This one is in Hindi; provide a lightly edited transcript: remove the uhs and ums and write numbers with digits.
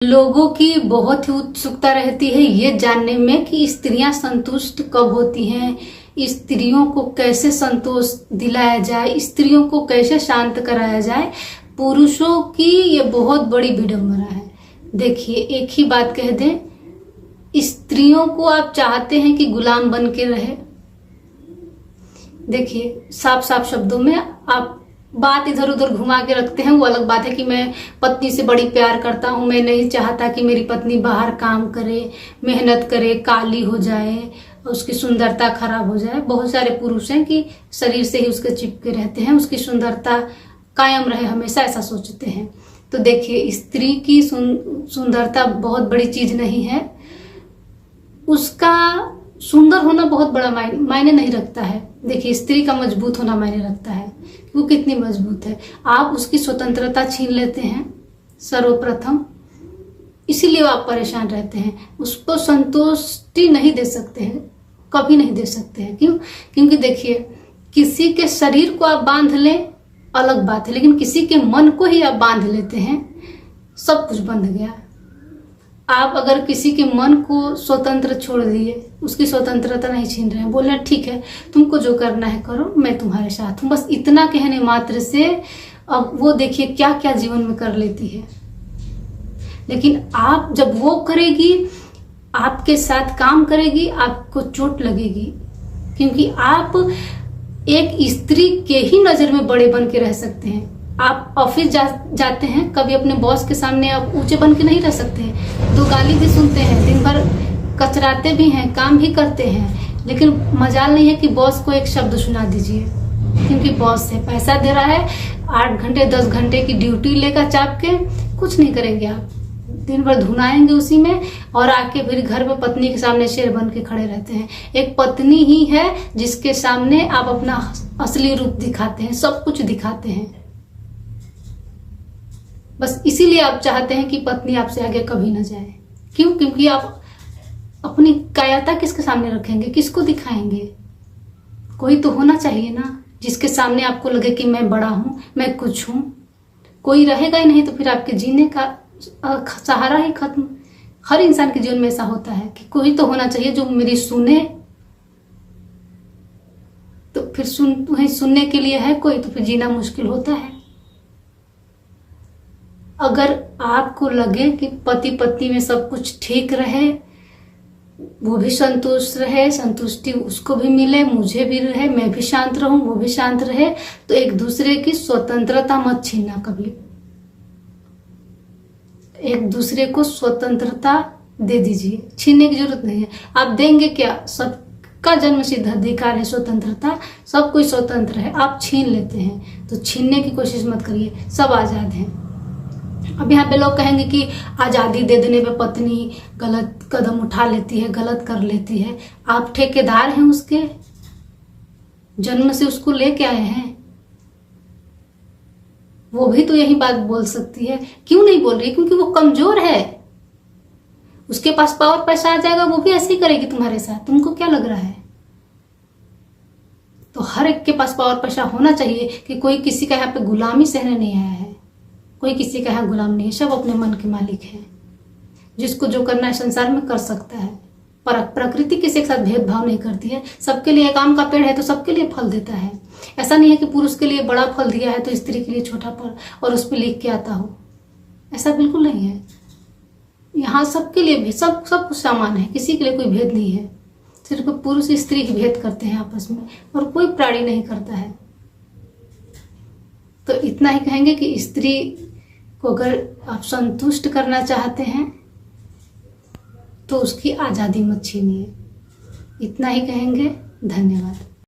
लोगों की बहुत ही उत्सुकता रहती है ये जानने में कि स्त्रियां संतुष्ट कब होती हैं, स्त्रियों को कैसे संतोष दिलाया जाए, स्त्रियों को कैसे शांत कराया जाए। पुरुषों की ये बहुत बड़ी विडंबना है। देखिए, एक ही बात कह दें, स्त्रियों को आप चाहते हैं कि गुलाम बन के रहे। देखिए, साफ साफ शब्दों में आप बात इधर उधर घुमा के रखते हैं। वो अलग बात है कि मैं पत्नी से बड़ी प्यार करता हूं, मैं नहीं चाहता कि मेरी पत्नी बाहर काम करे, मेहनत करे, काली हो जाए, उसकी सुंदरता खराब हो जाए। बहुत सारे पुरुष हैं कि शरीर से ही उसके चिपके रहते हैं, उसकी सुंदरता कायम रहे, हमेशा ऐसा सोचते हैं। तो देखिए, स्त्री की सुंदरता बहुत बड़ी चीज नहीं है, उसका सुंदर होना बहुत बड़ा मायने नहीं रखता है। देखिए, स्त्री का मजबूत होना मायने रखता है, वो कितनी मजबूत है। आप उसकी स्वतंत्रता छीन लेते हैं सर्वप्रथम, इसीलिए आप परेशान रहते हैं। उसको संतुष्टि नहीं दे सकते हैं, कभी नहीं दे सकते हैं। क्यों? क्योंकि देखिए, किसी के शरीर को आप बांध लें अलग बात है, लेकिन किसी के मन को ही आप बांध लेते हैं, सब कुछ बंध गया। आप अगर किसी के मन को स्वतंत्र छोड़ दिए, उसकी स्वतंत्रता नहीं छीन रहे हैं, बोल रहे हैं ठीक है तुमको जो करना है करो, मैं तुम्हारे साथ हूं, बस इतना कहने मात्र से अब वो देखिए क्या क्या जीवन में कर लेती है। लेकिन आप जब वो करेगी, आपके साथ काम करेगी, आपको चोट लगेगी, क्योंकि आप एक स्त्री के ही नजर में बड़े बन के रह सकते हैं। आप ऑफिस जाते हैं, कभी अपने बॉस के सामने आप ऊंचे बन के नहीं रह सकते हैं। दो गाली भी सुनते हैं, दिन भर कचराते भी हैं, काम भी करते हैं, लेकिन मजाल नहीं है कि बॉस को एक शब्द सुना दीजिए, क्योंकि बॉस है, पैसा दे रहा है, 8 घंटे 10 घंटे की ड्यूटी लेकर चाप के कुछ नहीं करेंगे। आप दिन भर धुनाएंगे उसी में, और आके फिर घर में पत्नी के सामने शेर बन के खड़े रहते हैं। एक पत्नी ही है जिसके सामने आप अपना असली रूप दिखाते हैं, सब कुछ दिखाते हैं। बस इसीलिए आप चाहते हैं कि पत्नी आपसे आगे कभी ना जाए। क्यों? क्योंकि आप अपनी कायरता किसके सामने रखेंगे, किसको दिखाएंगे? कोई तो होना चाहिए ना जिसके सामने आपको लगे कि मैं बड़ा हूं, मैं कुछ हूं। कोई रहेगा ही नहीं तो फिर आपके जीने का सहारा ही खत्म। हर इंसान के जीवन में ऐसा होता है कि कोई तो होना चाहिए जो मेरी सुने। तो फिर सुनने के लिए है कोई, तो फिर जीना मुश्किल होता है। अगर आपको लगे कि पति पत्नी में सब कुछ ठीक रहे, वो भी संतुष्ट रहे, संतुष्टि उसको भी मिले, मुझे भी रहे, मैं भी शांत रहूं, वो भी शांत रहे, तो एक दूसरे की स्वतंत्रता मत छीनना कभी। एक दूसरे को स्वतंत्रता दे दीजिए, छीनने की जरूरत नहीं है। आप देंगे क्या? सबका जन्म सिद्ध अधिकार है स्वतंत्रता, सब कोई स्वतंत्र है, आप छीन लेते हैं। तो छीनने की कोशिश मत करिए, सब आजाद हैं। अब यहाँ पे लोग कहेंगे कि आजादी दे देने पे पत्नी गलत कदम उठा लेती है, गलत कर लेती है। आप ठेकेदार हैं उसके, जन्म से उसको लेके आए हैं, वो भी तो यही बात बोल सकती है। क्यों नहीं बोल रही? क्योंकि वो कमजोर है, उसके पास पावर पैसा आ जाएगा, वो भी ऐसे ही करेगी तुम्हारे साथ। तुमको क्या लग रहा है? तो हर एक के पास पावर पैसा होना चाहिए कि कोई किसी का यहाँ पे गुलामी सहने नहीं आया है, कोई किसी का यहाँ गुलाम नहीं है, सब अपने मन के मालिक हैं। जिसको जो करना है संसार में कर सकता है। पर प्रकृति किसी के साथ भेदभाव नहीं करती है। सबके लिए एक आम का पेड़ है तो सबके लिए फल देता है। ऐसा नहीं है कि पुरुष के लिए बड़ा फल दिया है तो स्त्री के लिए छोटा फल और उस पर लिख के आता हो, ऐसा बिल्कुल नहीं है। यहाँ सबके लिए भी सब कुछ समान है, किसी के लिए कोई भेद नहीं है। सिर्फ पुरुष स्त्री ही भेद करते हैं आपस में, और कोई प्राणी नहीं करता है। तो इतना ही कहेंगे कि स्त्री को अगर आप संतुष्ट करना चाहते हैं तो उसकी आजादी मत छीनिए। इतना ही कहेंगे। धन्यवाद।